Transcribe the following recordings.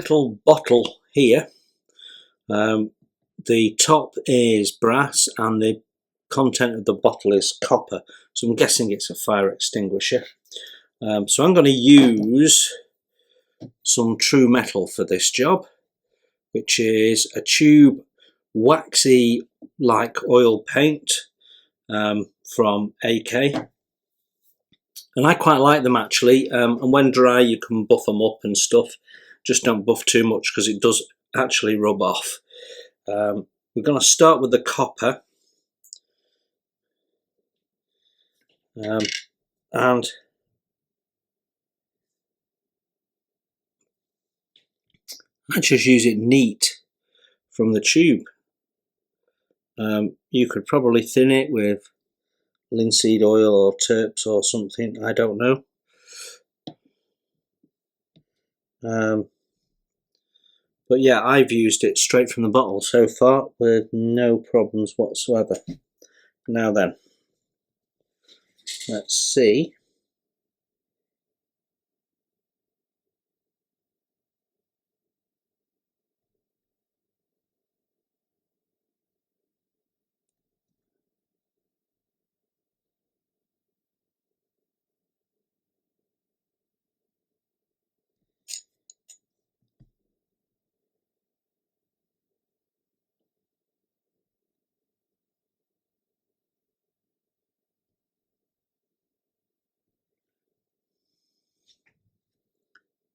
little bottle here. The top is brass and the content of the bottle is copper, so I'm guessing it's a fire extinguisher. So I'm going to use some true metal for this job, which is a tube waxy like oil paint from AK, and I quite like them actually, and when dry you can buff them up and stuff. Just don't buff too much because it does actually rub off. We're going to start with the copper, and I just use it neat from the tube. You could probably thin it with linseed oil or terps or something, I don't know. But yeah, I've used it straight from the bottle so far with no problems whatsoever. Now then, let's see.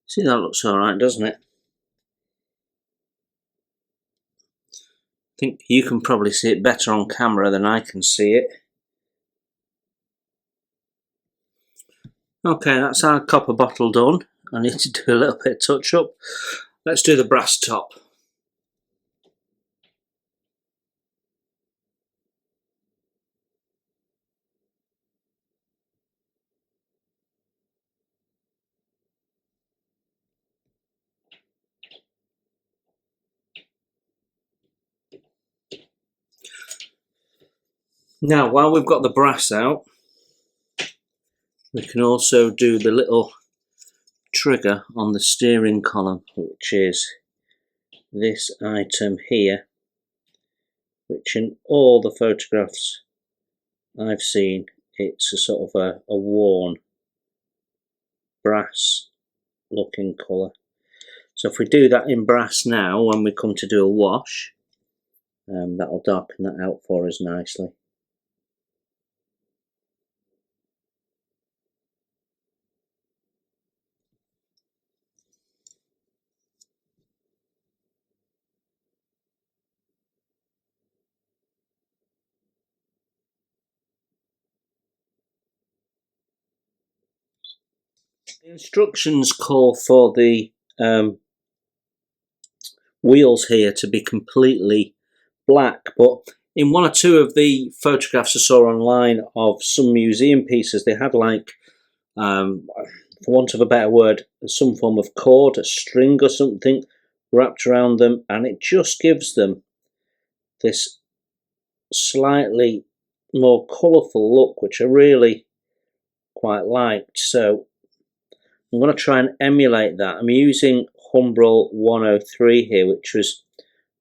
See, that looks alright, doesn't it? I think you can probably see it better on camera than I can see it. Okay, that's our copper bottle done. I need to do a little bit of touch up. Let's do the brass top. Now, while we've got the brass out, we can also do the little trigger on the steering column, which is this item here, which in all the photographs I've seen, it's a sort of a worn brass looking colour. So if we do that in brass now, when we come to do a wash, that'll darken that out for us nicely. The instructions call for the wheels here to be completely black, but in one or two of the photographs I saw online of some museum pieces, they had like, for want of a better word, some form of cord, a string or something wrapped around them, and it just gives them this slightly more colourful look, which I really quite liked. So I'm going to try and emulate that. I'm using Humbrol 103 here, which was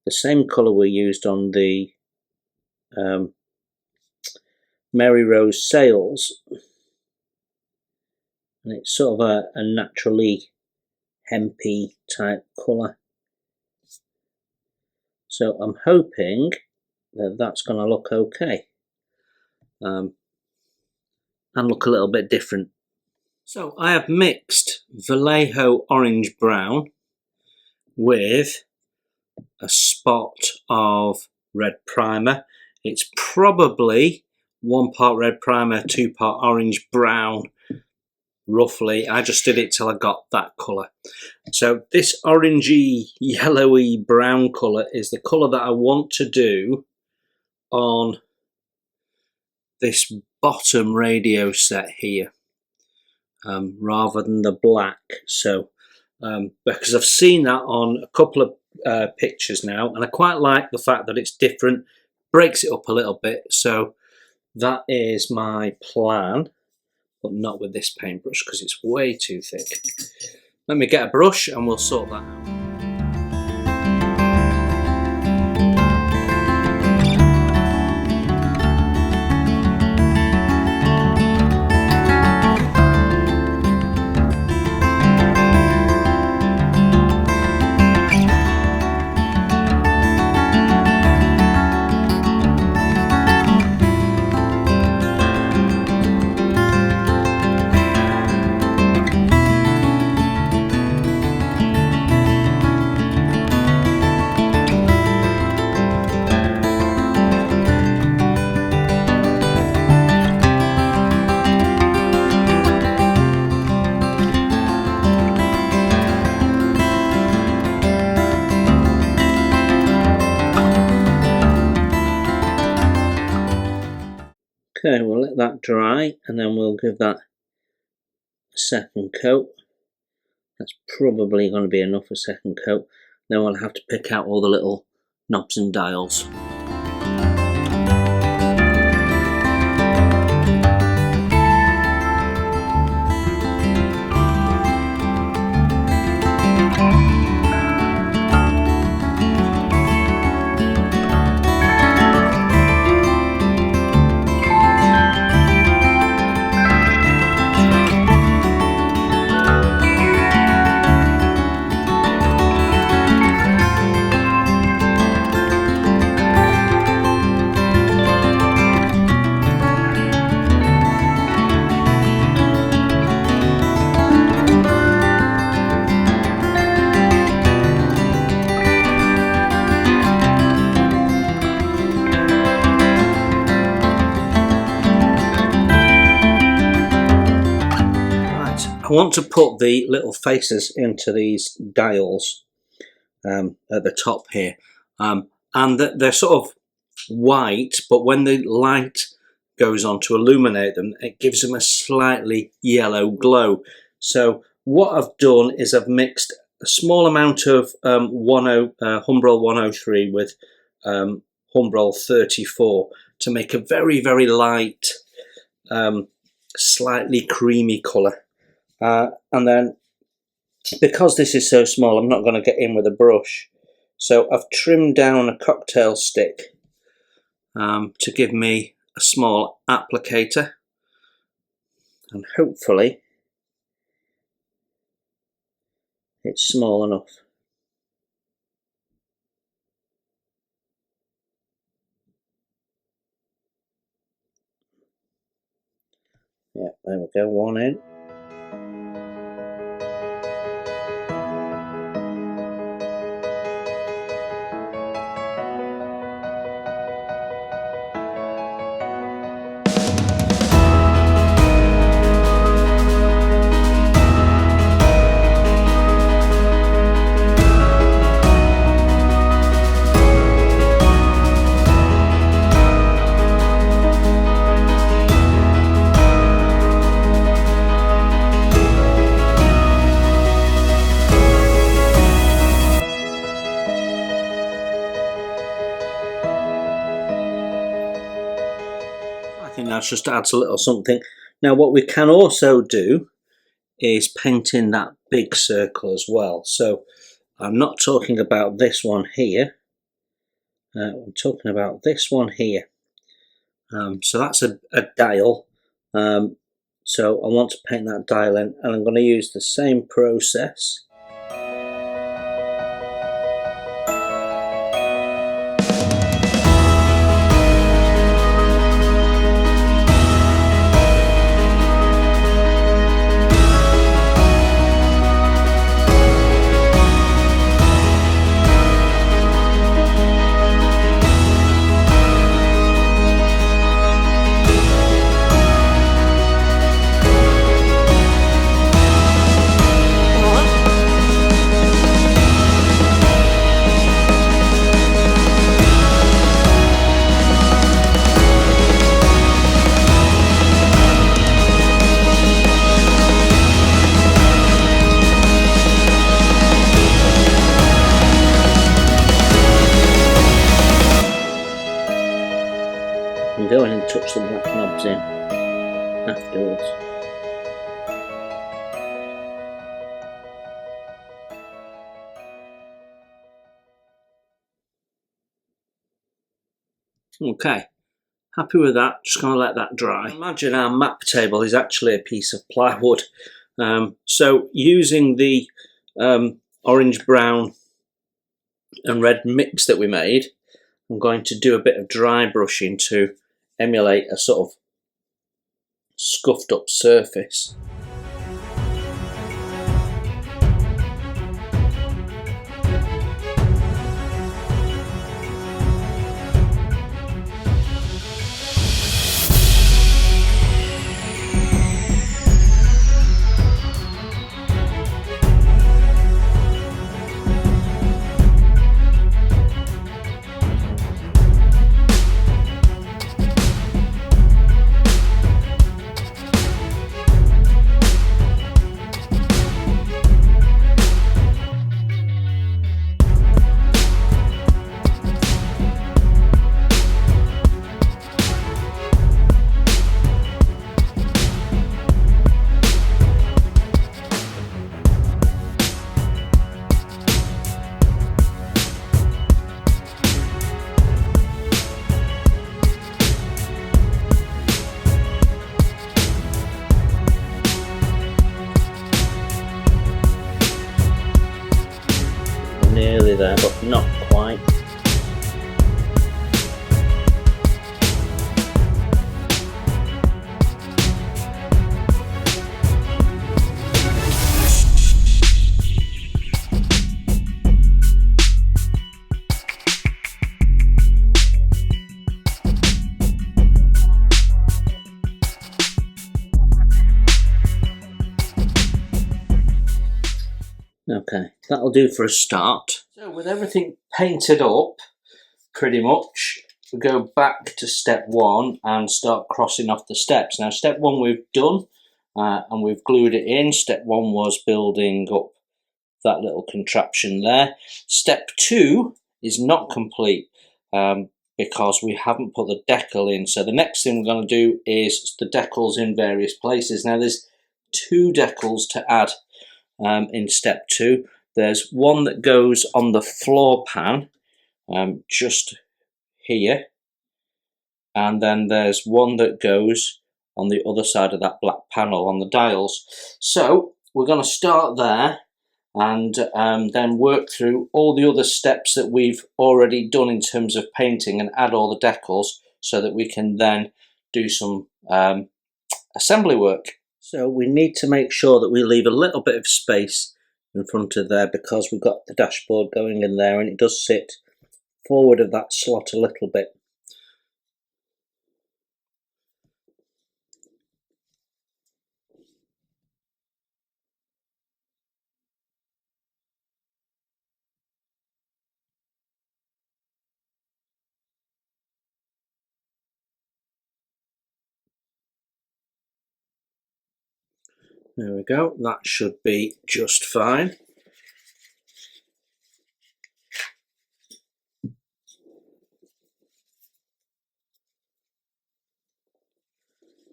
the same colour we used on the Mary Rose sails, and it's sort of a naturally hempy type colour. So I'm hoping that that's going to look okay and look a little bit different. So I have mixed Vallejo orange brown with a spot of red primer. It's probably 1 part red primer, 2 part orange brown, roughly. I just did it till I got that colour. So this orangey, yellowy brown colour is the colour that I want to do on this bottom radio set here, rather than the black. So because I've seen that on a couple of pictures now, and I quite like the fact that it's different, breaks it up a little bit. So that is my plan, but not with this paintbrush because it's way too thick. Let me get a brush and we'll sort that out. Okay, we'll let that dry and then we'll give that a second coat. That's probably going to be enough for a second coat. Then we'll have to pick out all the little knobs and dials. I want to put the little faces into these dials at the top here, and they're sort of white, but when the light goes on to illuminate them, it gives them a slightly yellow glow. So what I've done is I've mixed a small amount of Humbrol 103 with Humbrol 34 to make a very, very light, slightly creamy colour. And then, because this is so small, I'm not going to get in with a brush. So I've trimmed down a cocktail stick to give me a small applicator. And hopefully it's small enough. Yeah, there we go, one in. I think that just adds a little something. Now what we can also do is paint in that big circle as well. So I'm not talking about this one here, I'm talking about this one here. So that's a dial, so I want to paint that dial in, and I'm going to use the same process. And go ahead and touch the black knobs in afterwards. Okay, happy with that, just going to let that dry. Imagine our map table is actually a piece of plywood. So using the orange, brown and red mix that we made, I'm going to do a bit of dry brushing to emulate a sort of scuffed up surface. nearly there, but not quite. Okay, that'll do for a start. So with everything painted up, pretty much, we go back to step one and start crossing off the steps. Now step one we've done, and we've glued it in. Step one was building up that little contraption there. Step two is not complete because we haven't put the decal in. So the next thing we're going to do is the decals in various places. Now there's 2 decals to add in step 2. There's one that goes on the floor pan just here, and then there's one that goes on the other side of that black panel on the dials. So we're going to start there and then work through all the other steps that we've already done in terms of painting and add all the decals so that we can then do some assembly work. So we need to make sure that we leave a little bit of space in front of there because we've got the dashboard going in there and it does sit forward of that slot a little bit. There we go, that should be just fine.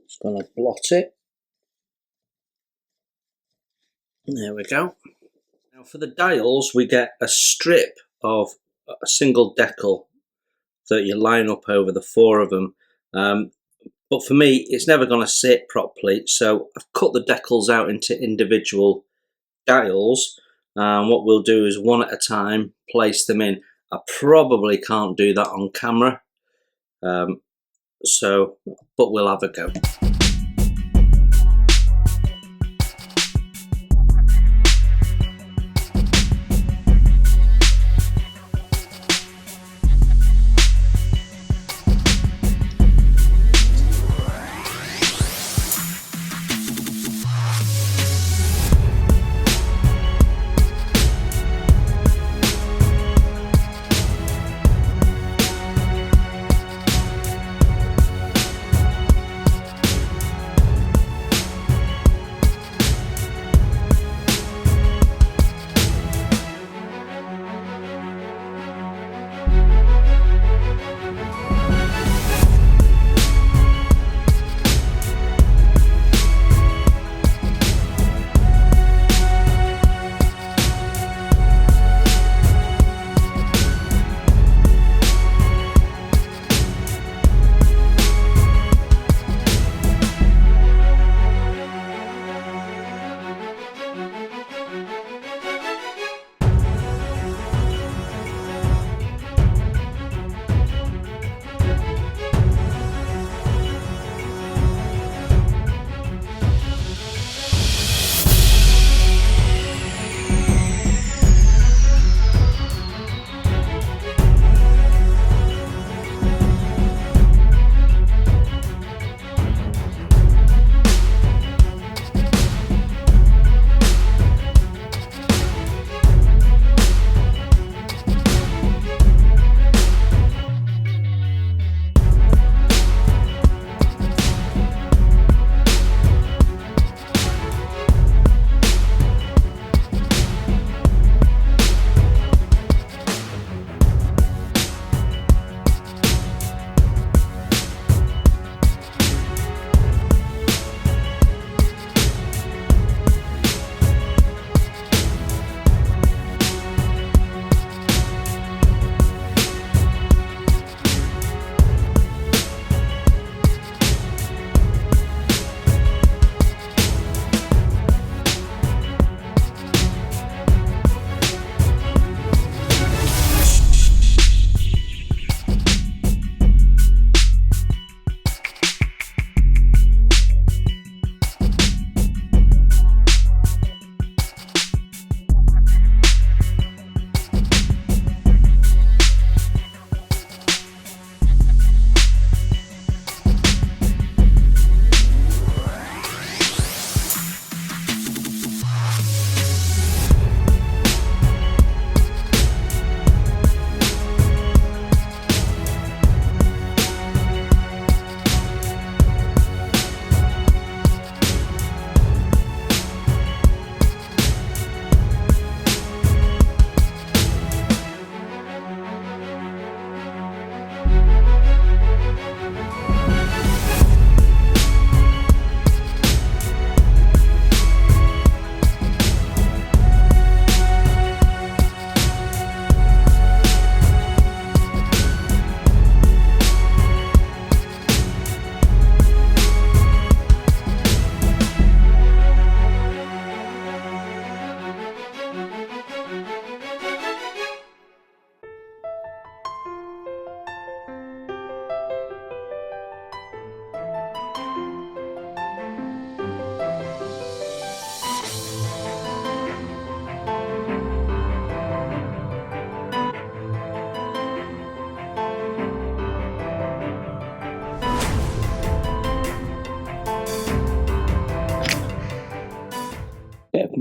Just going to blot it. There we go. Now for the dials we get a strip of a single decal that you line up over the 4 of them. But for me, it's never going to sit properly, so I've cut the decals out into individual dials. What we'll do is one at a time, place them in. I probably can't do that on camera, but we'll have a go.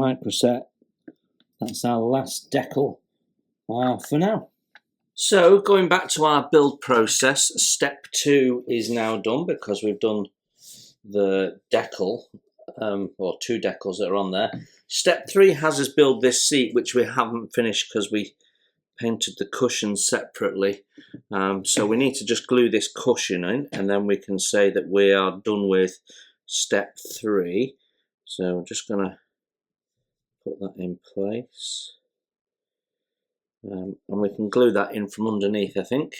microset. That's our last decal for now. So going back to our build process, step 2 is now done because we've done the decal, or 2 decals that are on there. Step 3 has us build this seat, which we haven't finished because we painted the cushions separately. So we need to just glue this cushion in, and then we can say that we are done with step 3. So I'm just going to put that in place. And we can glue that in from underneath, I think.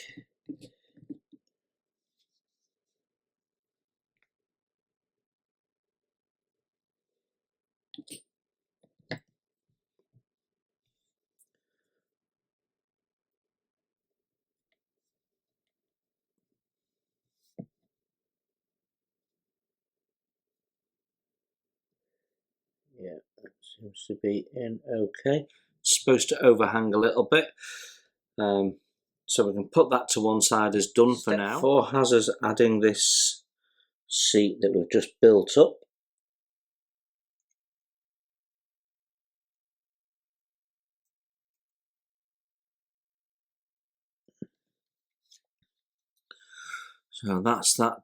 Yeah, that seems to be in okay. It's supposed to overhang a little bit. So we can put that to one side as done for now. Step 4 has us adding this seat that we've just built up. So that's that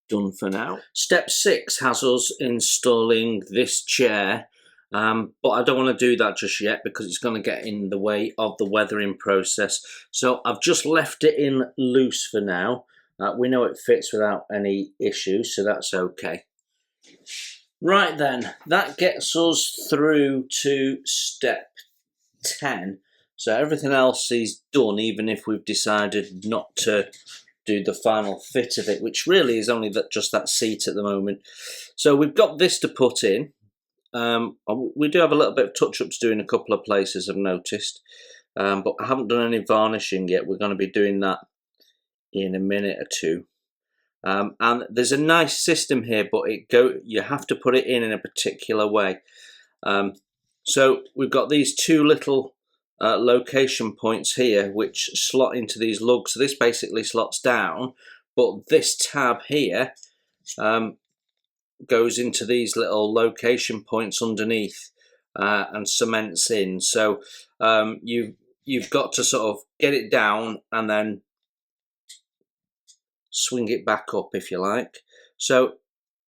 done for now. Step 6 has us installing this chair, but I don't want to do that just yet because it's going to get in the way of the weathering process. So I've just left it in loose for now. We know it fits without any issues, so that's okay. Right then, that gets us through to step 10. So everything else is done, even if we've decided not to do the final fit of it, which really is only just that seat at the moment. So we've got this to put in. We do have a little bit of touch up to do in a couple of places, I've noticed, but I haven't done any varnishing yet. We're going to be doing that in a minute or two. And there's a nice system here, but you have to put it in a particular way. So we've got these 2 little location points here which slot into these lugs. So this basically slots down, but this tab here goes into these little location points underneath and cements in. So you've got to sort of get it down and then swing it back up, if you like. So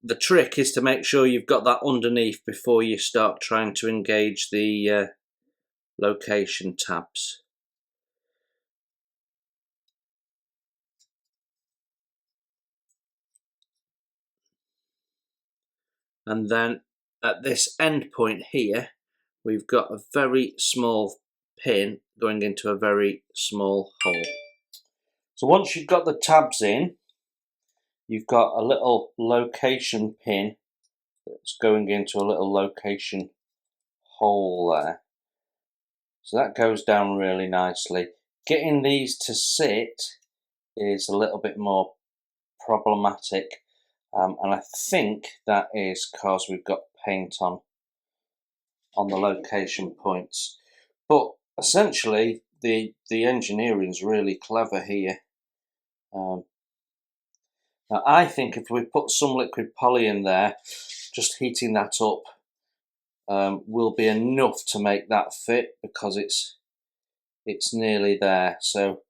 the trick is to make sure you've got that underneath before you start trying to engage the location tabs. And then at this end point here, we've got a very small pin going into a very small hole. So once you've got the tabs in, you've got a little location pin that's going into a little location hole there. So that goes down really nicely. Getting these to sit is a little bit more problematic, and I think that is because we've got paint on the location points. But essentially, the engineering is really clever here. Now I think if we put some liquid poly in there, just heating that up will be enough to make that fit, because it's nearly there. So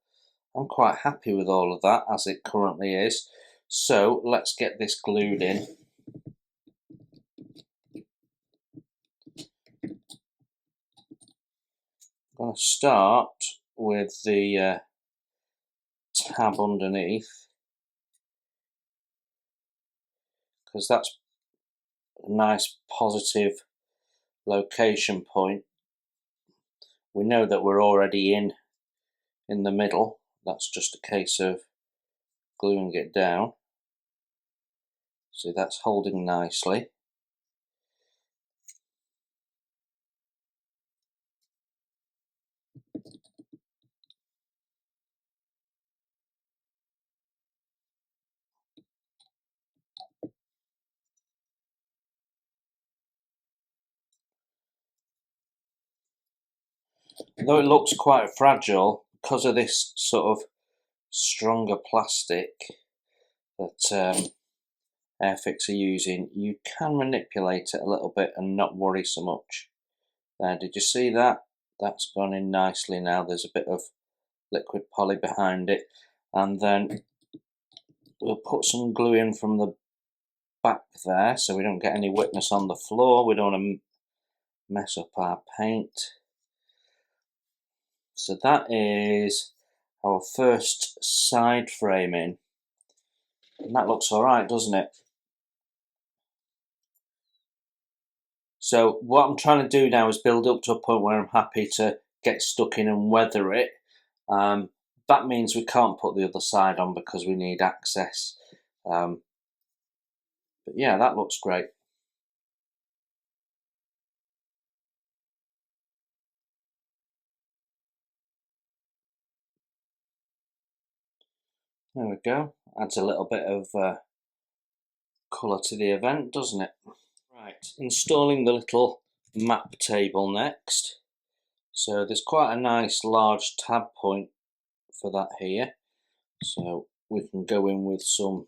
I'm quite happy with all of that as it currently is. So let's get this glued in. I'm going to start with the tab underneath, because that's a nice positive location point. We know that we're already in the middle. That's just a case of gluing it down. See, that's holding nicely. Though it looks quite fragile, because of this sort of stronger plastic that Airfix are using, you can manipulate it a little bit and not worry so much. There, did you see that? That's gone in nicely now. There's a bit of liquid poly behind it, and then we'll put some glue in from the back there so we don't get any wetness on the floor. We don't want to mess up our paint. So that is our first side framing, and that looks alright, doesn't it? So what I'm trying to do now is build up to a point where I'm happy to get stuck in and weather it. That means we can't put the other side on because we need access. But yeah, that looks great. There we go. Adds a little bit of colour to the event, doesn't it? Right, installing the little map table next. So there's quite a nice large tab point for that here. So we can go in with some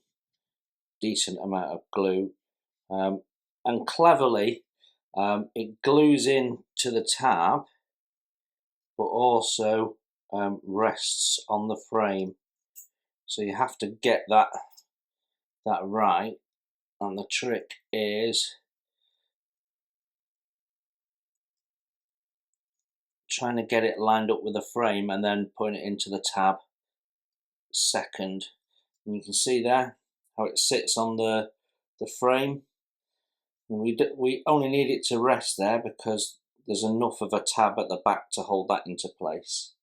decent amount of glue. And cleverly, it glues in to the tab, but also rests on the frame. So you have to get that right, and the trick is trying to get it lined up with the frame and then putting it into the tab second. And you can see there how it sits on the frame. And we only need it to rest there because there's enough of a tab at the back to hold that into place.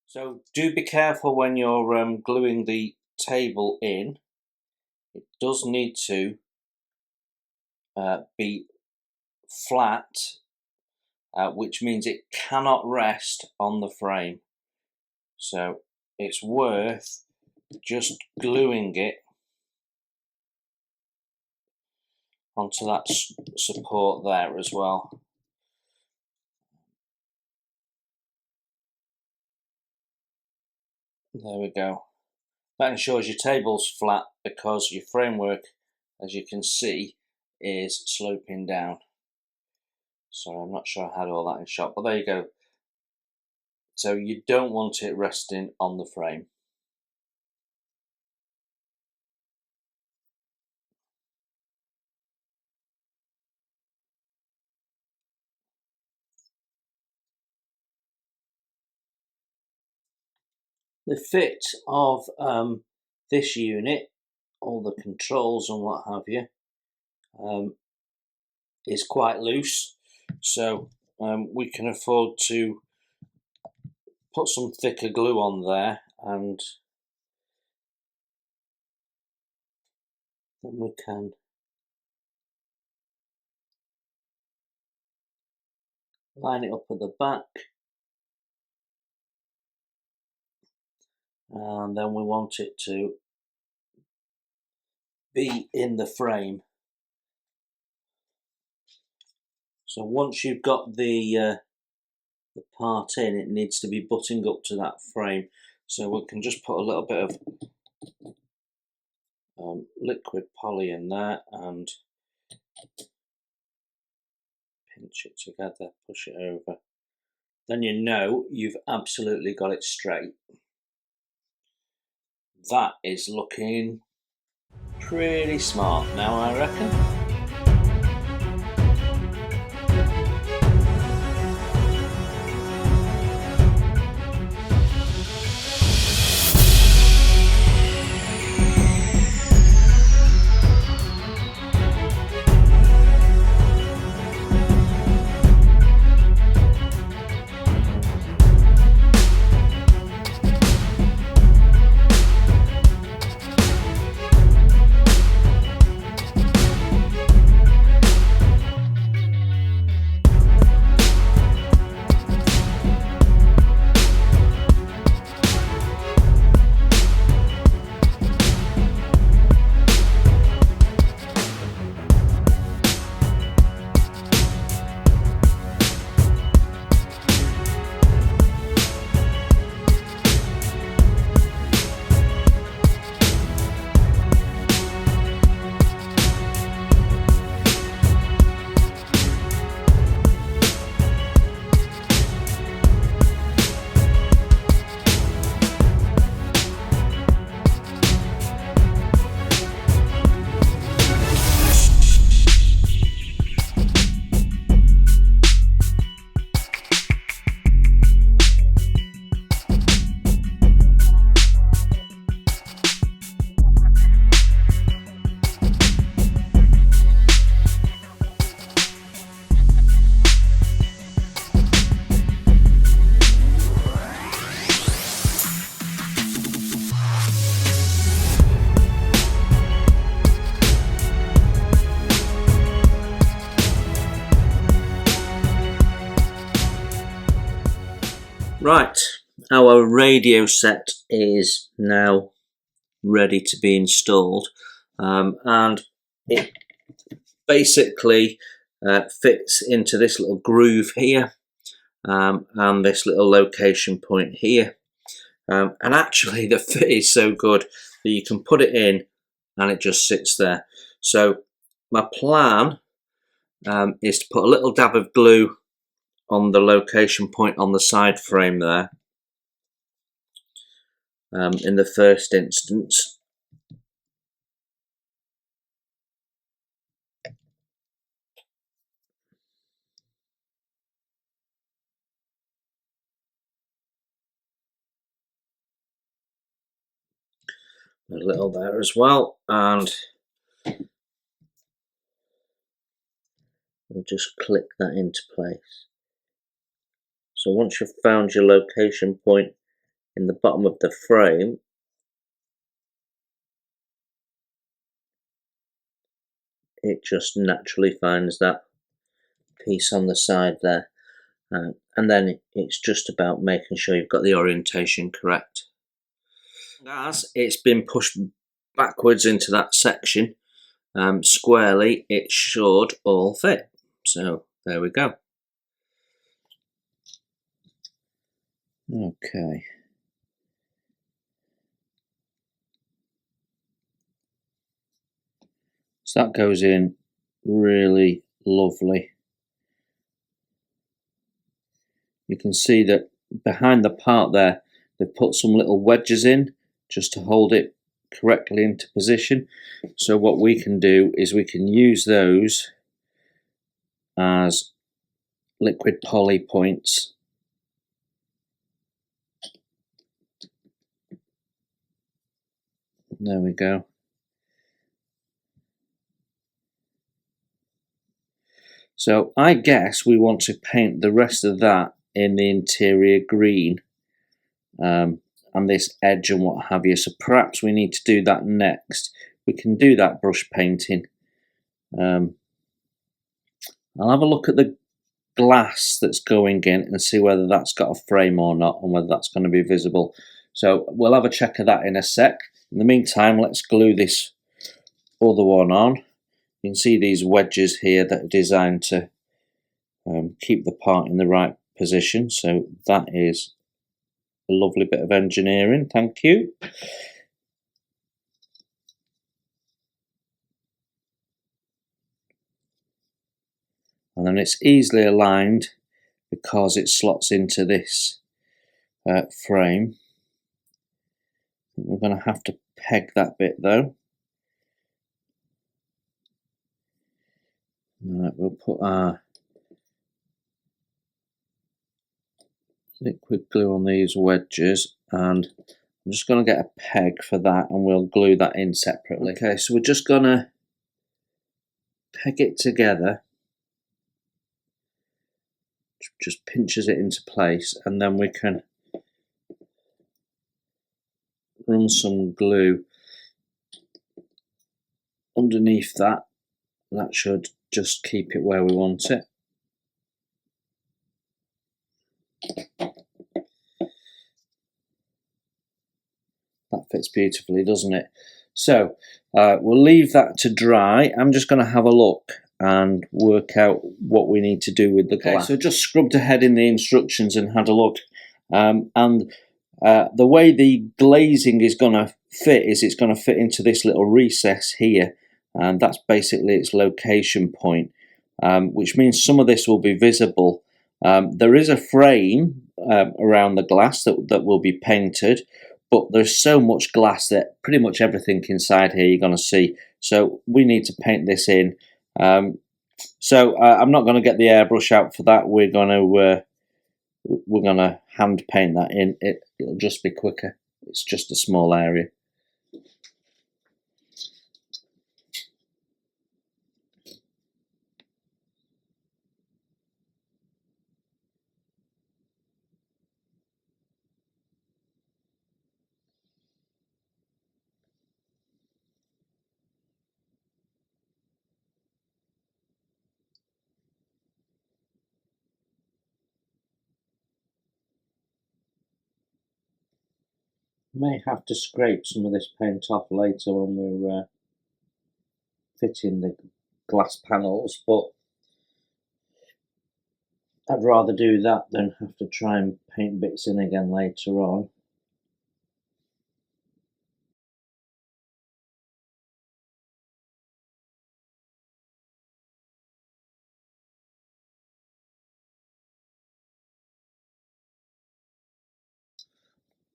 So do be careful when you're gluing the table in. It does need to be flat, which means it cannot rest on the frame. So it's worth just gluing it onto that support there as well. There we go. That ensures your table's flat because your framework, as you can see, is sloping down. Sorry, I'm not sure I had all that in shot, but there you go. So you don't want it resting on the frame. The fit of this unit, all the controls and what have you, is quite loose, so we can afford to put some thicker glue on there, and then we can line it up at the back, and then we want it to be in the frame. So once you've got the part in, it needs to be butting up to that frame. So we can just put a little bit of liquid poly in there and pinch it together, push it over. Then you know you've absolutely got it straight. That is looking pretty smart now, I reckon. Right, our radio set is now ready to be installed, and it basically fits into this little groove here, and this little location point here, and actually the fit is so good that you can put it in and it just sits there. So my plan is to put a little dab of glue on the location point on the side frame there, in the first instance. A little there as well, and we'll just click that into place. So once you've found your location point in the bottom of the frame, it just naturally finds that piece on the side there, and then it's just about making sure you've got the orientation correct. As it's been pushed backwards into that section squarely, it should all fit. So there we go. Okay. So that goes in really lovely. You can see that behind the part there, they've put some little wedges in just to hold it correctly into position. So what we can do is we can use those as liquid poly points. There we go. So I guess we want to paint the rest of that in the interior green, and this edge and what have you. So perhaps we need to do that next. We can do that brush painting. I'll have a look at the glass that's going in and see whether that's got a frame or not, and whether that's going to be visible. So we'll have a check of that in a sec. In the meantime, let's glue this other one on. You can see these wedges here that are designed to keep the part in the right position. So that is a lovely bit of engineering, thank you. And then it's easily aligned because it slots into this frame. We're going to have to peg that bit though. Right, we'll put our liquid glue on these wedges, and I'm just going to get a peg for that and we'll glue that in separately. Okay, so we're just going to peg it together, just pinches it into place, and then we can run some glue underneath that. That should just keep it where we want it. That fits beautifully, doesn't it? So we'll leave that to dry. I'm just going to have a look and work out what we need to do with the glass. So just scrubbed ahead in the instructions and had a look, and the way the glazing is going to fit is it's going to fit into this little recess here, and that's basically its location point, which means some of this will be visible. There is a frame around the glass that will be painted, but there's so much glass that pretty much everything inside here you're going to see. So we need to paint this in. So I'm not going to get the airbrush out for that. We're going to hand paint that in. It'll just be quicker. It's just a small area. May have to scrape some of this paint off later when we're fitting the glass panels, but I'd rather do that than have to try and paint bits in again later on.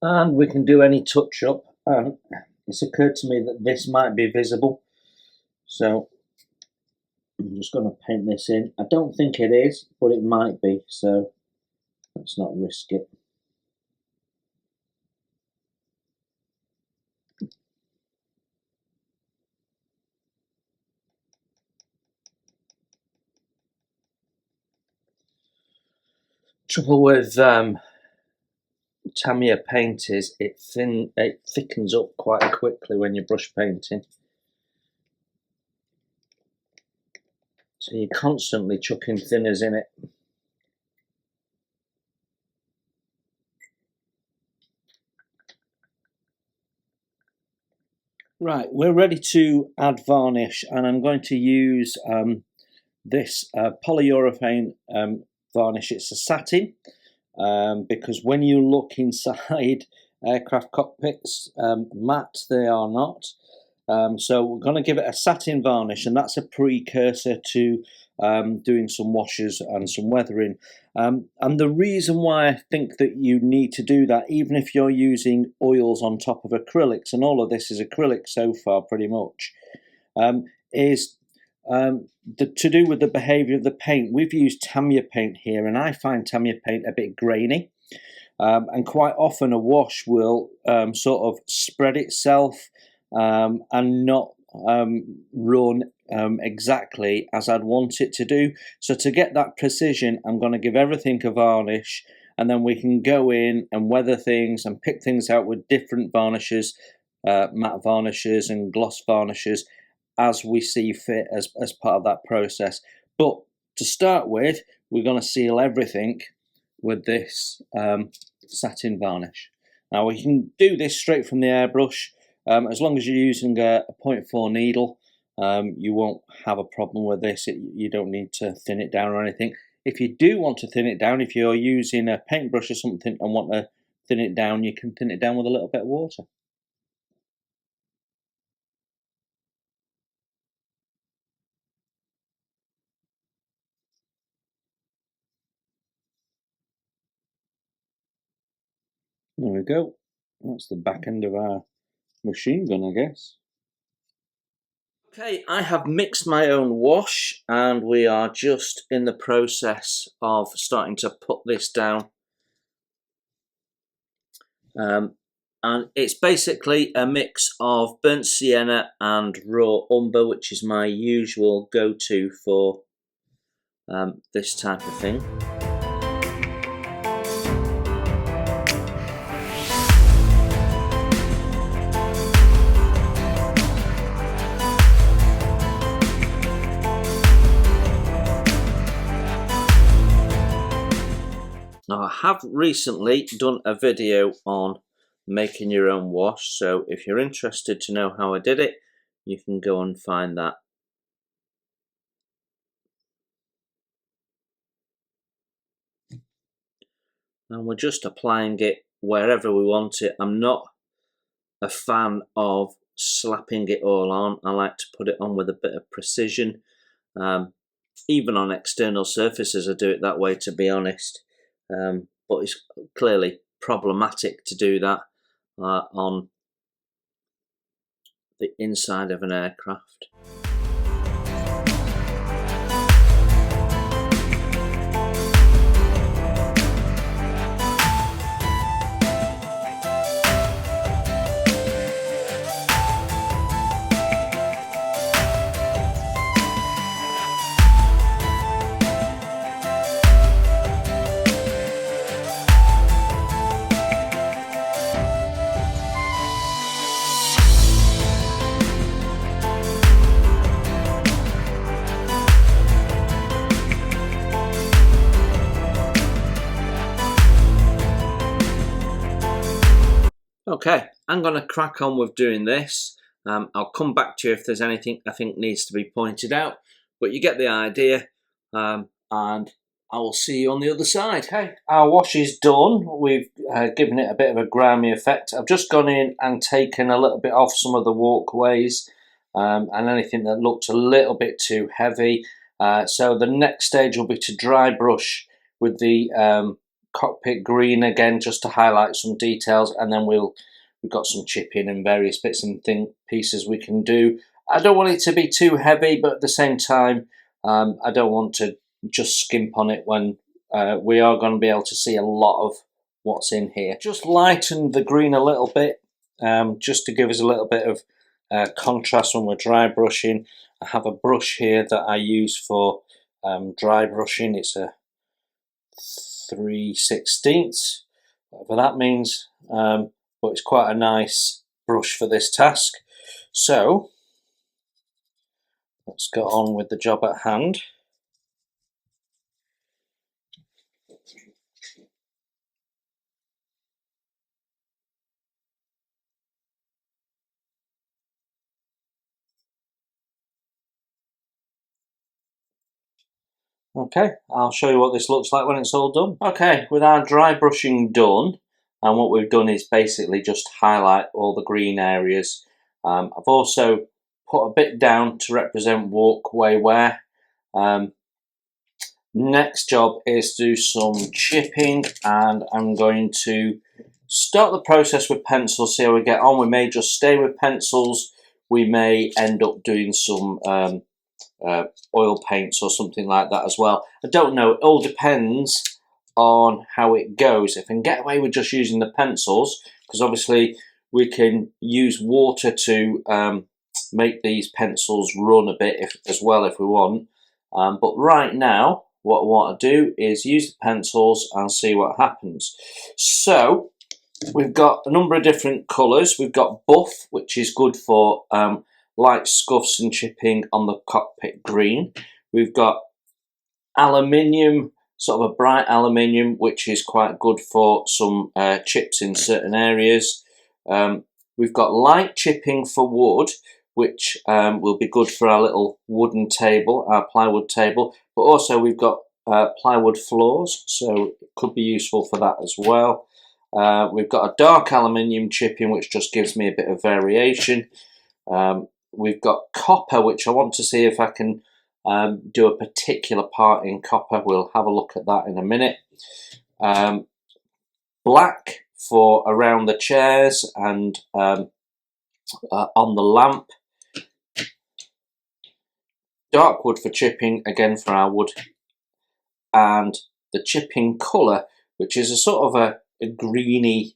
And we can do any touch up. It's occurred to me that this might be visible, so I'm just going to paint this in. I don't think it is, but it might be, so let's not risk it. Trouble with Tamiya paint is it thickens up quite quickly when you're brush painting. So you're constantly chucking thinners in it. Right, we're ready to add varnish, and I'm going to use this polyurethane varnish. It's a satin, because when you look inside aircraft cockpits, matte they are not. So we're going to give it a satin varnish, and that's a precursor to doing some washes and some weathering. And the reason why I think that you need to do that, even if you're using oils on top of acrylics, and all of this is acrylic so far pretty much, is to do with the behaviour of the paint. We've used Tamiya paint here, and I find Tamiya paint a bit grainy. And quite often a wash will sort of spread itself and not run exactly as I'd want it to do. So to get that precision, I'm going to give everything a varnish, and then we can go in and weather things and pick things out with different varnishes, matte varnishes and gloss varnishes, as we see fit as part of that process. But to start with, we're going to seal everything with this satin varnish. Now we can do this straight from the airbrush. As long as you're using a 0.4 needle, you won't have a problem with this. You don't need to thin it down or anything. If you do want to thin it down, if you're using a paintbrush or something and want to thin it down, you can thin it down with a little bit of water. There we go. That's the back end of our machine gun, I guess. Okay, I have mixed my own wash, and we are just in the process of starting to put this down. And it's basically a mix of burnt sienna and raw umber, which is my usual go-to for this type of thing. Now, I have recently done a video on making your own wash, so if you're interested to know how I did it, you can go and find that. And we're just applying it wherever we want it. I'm not a fan of slapping it all on. I like to put it on with a bit of precision. Even on external surfaces I do it that way, to be honest. But it's clearly problematic to do that on the inside of an aircraft. Okay, I'm going to crack on with doing this. I'll come back to you if there's anything I think needs to be pointed out, but you get the idea, and I will see you on the other side. Okay, our wash is done. We've given it a bit of a grimy effect. I've just gone in and taken a little bit off some of the walkways and anything that looked a little bit too heavy. So the next stage will be to dry brush with the cockpit green again, just to highlight some details, and then we've got some chipping and various bits and pieces we can do. I don't want it to be too heavy, but at the same time, I don't want to just skimp on it when we are going to be able to see a lot of what's in here. Just lighten the green a little bit, just to give us a little bit of contrast when we're dry brushing. I have a brush here that I use for dry brushing. It's a 3/16, whatever that means, but it's quite a nice brush for this task. So let's get on with the job at hand. Okay, I'll show you what this looks like when it's all done. Okay, with our dry brushing done, and what we've done is basically just highlight all the green areas. I've also put a bit down to represent walkway wear. Next job is to do some chipping, and I'm going to start the process with pencils, see how we get on. We may just stay with pencils, we may end up doing some oil paints or something like that as well. I don't know, it all depends on how it goes. If I can get away with just using the pencils, because obviously we can use water to make these pencils run a bit as well if we want. But right now, what I want to do is use the pencils and see what happens. So we've got a number of different colours. We've got buff, which is good for light scuffs and chipping on the cockpit green. We've got aluminium, sort of a bright aluminium, which is quite good for some chips in certain areas. We've got light chipping for wood, which will be good for our little wooden table, our plywood table, but also we've got plywood floors, so it could be useful for that as well. We've got a dark aluminium chipping, which just gives me a bit of variation. We've got copper, which I want to see if I can do a particular part in copper. We'll have a look at that in a minute. Black for around the chairs and on the lamp. Dark wood for chipping, again for our wood. And the chipping colour, which is a sort of a greeny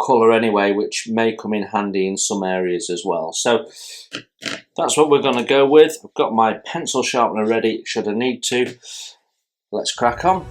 colour anyway, which may come in handy in some areas as well. So that's what we're going to go with. I've got my pencil sharpener ready should I need to. Let's crack on.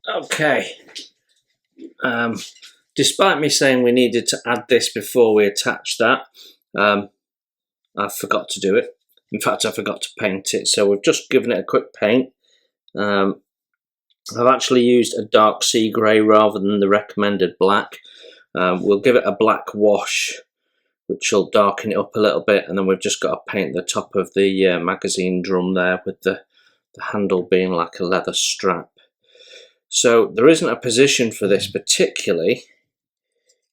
Okay. Despite me saying we needed to add this before we attach that, I forgot to do it. In fact, I forgot to paint it, so we've just given it a quick paint. I've actually used a dark sea grey rather than the recommended black. We'll give it a black wash, which will darken it up a little bit, and then we've just got to paint the top of the magazine drum there with the handle being like a leather strap. So there isn't a position for this particularly.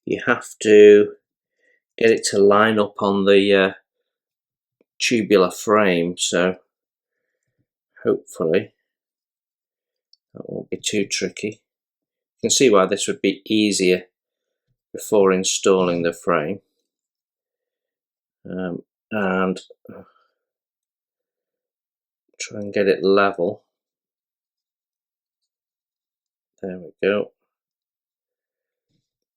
You have to get it to line up on the tubular frame, so hopefully that won't be too tricky. You can see why this would be easier before installing the frame. And try and get it level. There we go.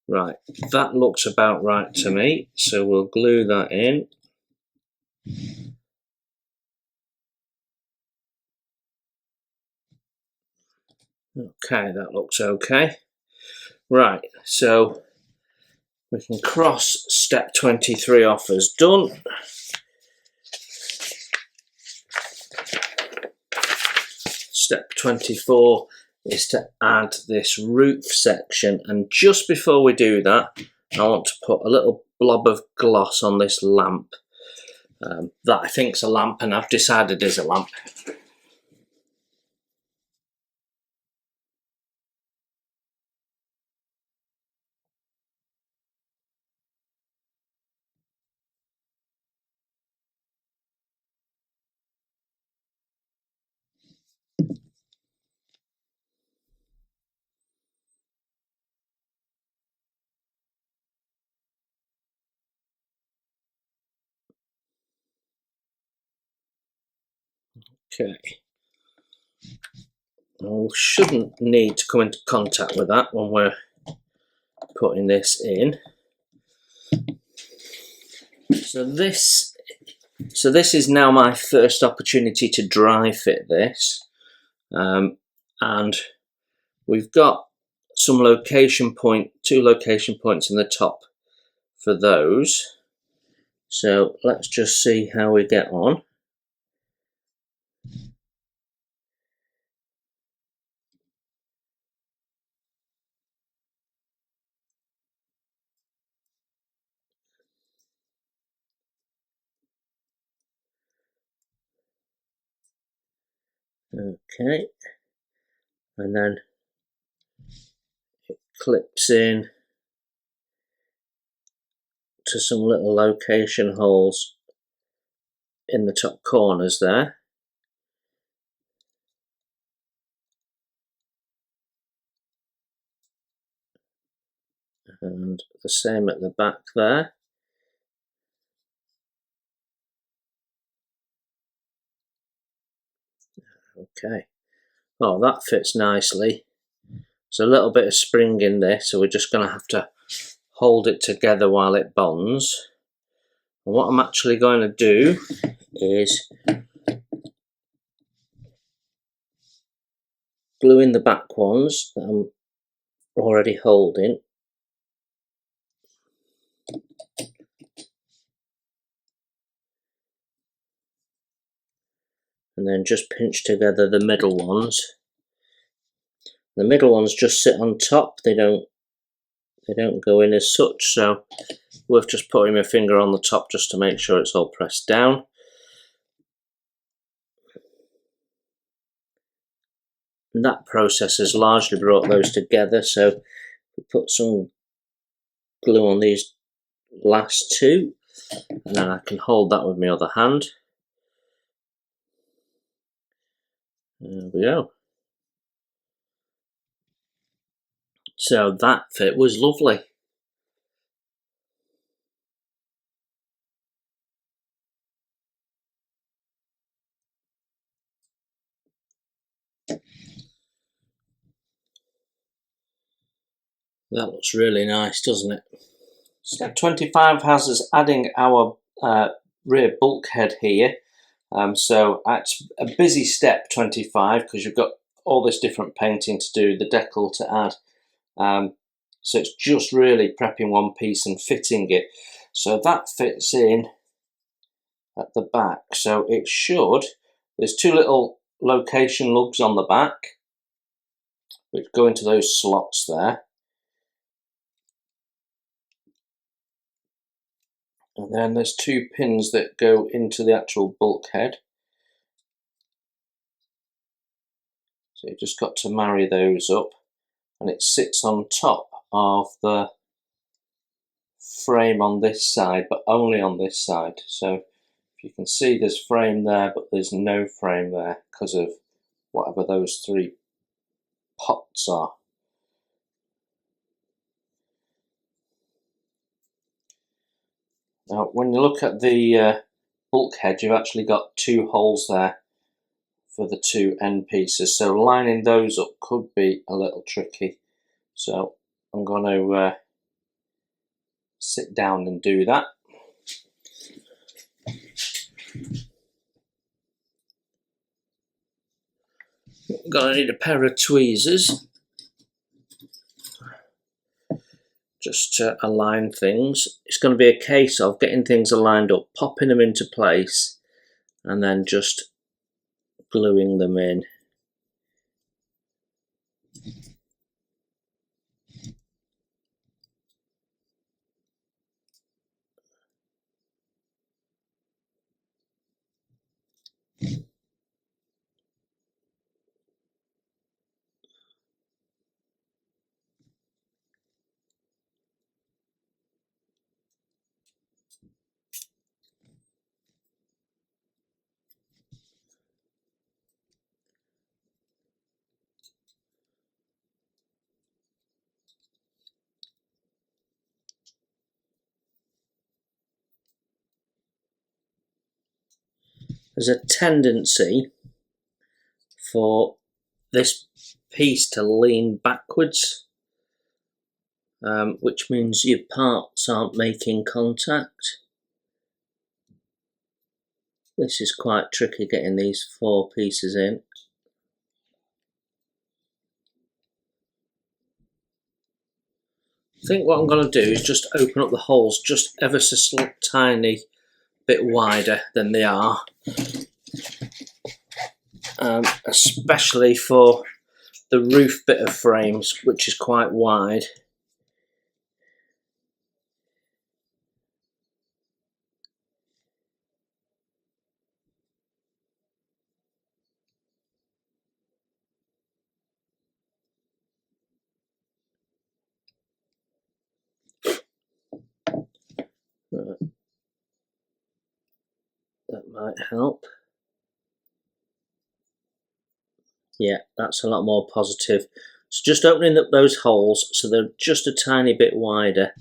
Right, that looks about right to me, so we'll glue that in. Okay, that looks okay. Right, so we can cross step 23 off as done. Step 24 is to add this roof section, and just before we do that, I want to put a little blob of gloss on this lamp. That I think's a lamp, and I've decided is a lamp. Okay. We shouldn't need to come into contact with that when we're putting this in. So this is now my first opportunity to dry fit this, and we've got some two location points in the top for those. So let's just see how we get on. Okay, and then it clips in to some little location holes in the top corners there. And the same at the back there. Okay, oh, that fits nicely. There's a little bit of spring in there, so we're just going to have to hold it together while it bonds. And what I'm actually going to do is glue in the back ones that I'm already holding. And then just pinch together the middle ones. The middle ones just sit on top, they don't go in as such, so worth just putting my finger on the top just to make sure it's all pressed down. And that process has largely brought those together, so we'll put some glue on these last two, and then I can hold that with my other hand. There we go. So that fit was lovely. That looks really nice, doesn't it? Step 25 has us adding our rear bulkhead here. So it's a busy step 25 because you've got all this different painting to do, the decal to add. So it's just really prepping one piece and fitting it. So that fits in at the back. So it should, there's two little location lugs on the back which go into those slots there. And then there's two pins that go into the actual bulkhead. So you've just got to marry those up, and it sits on top of the frame on this side, but only on this side. So if you can see, there's frame there, but there's no frame there because of whatever those three pots are. Now, when you look at the bulkhead, you've actually got two holes there for the two end pieces, so lining those up could be a little tricky. So I'm going to sit down and do that. I'm going to need a pair of tweezers just to align things. It's going to be a case of getting things aligned up, popping them into place, and then just gluing them in. There's a tendency for this piece to lean backwards, which means your parts aren't making contact. This is quite tricky, getting these four pieces in. I think what I'm going to do is just open up the holes just ever so tiny bit wider than they are, especially for the roof bit of frames, which is quite wide. That might help. Yeah, that's a lot more positive. So just opening up those holes so they're just a tiny bit wider,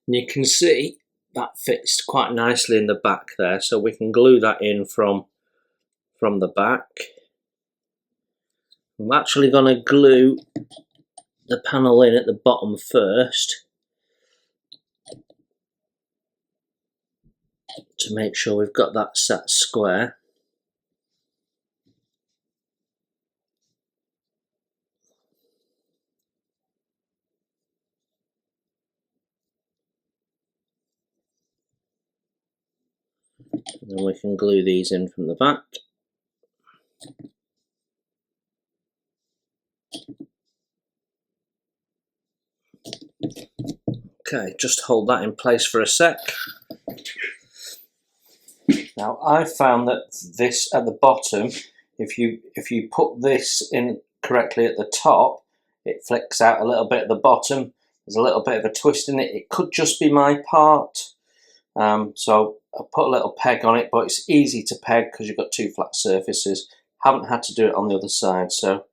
and you can see that fits quite nicely in the back there, so we can glue that in from the back. I'm actually going to glue the panel in at the bottom first to make sure we've got that sat square. And then we can glue these in from the back. Okay, just hold that in place for a sec. Now I found that this at the bottom, if you put this in correctly at the top, it flicks out a little bit at the bottom. There's a little bit of a twist in it. It could just be my part. So I put a little peg on it, but it's easy to peg because you've got two flat surfaces. Haven't had to do it on the other side, so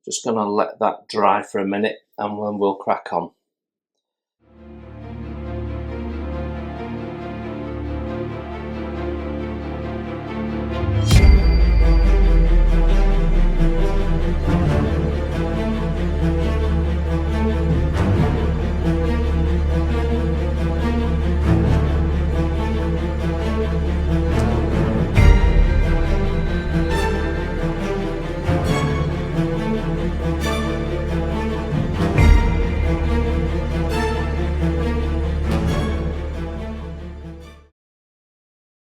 just going to let that dry for a minute and then we'll crack on.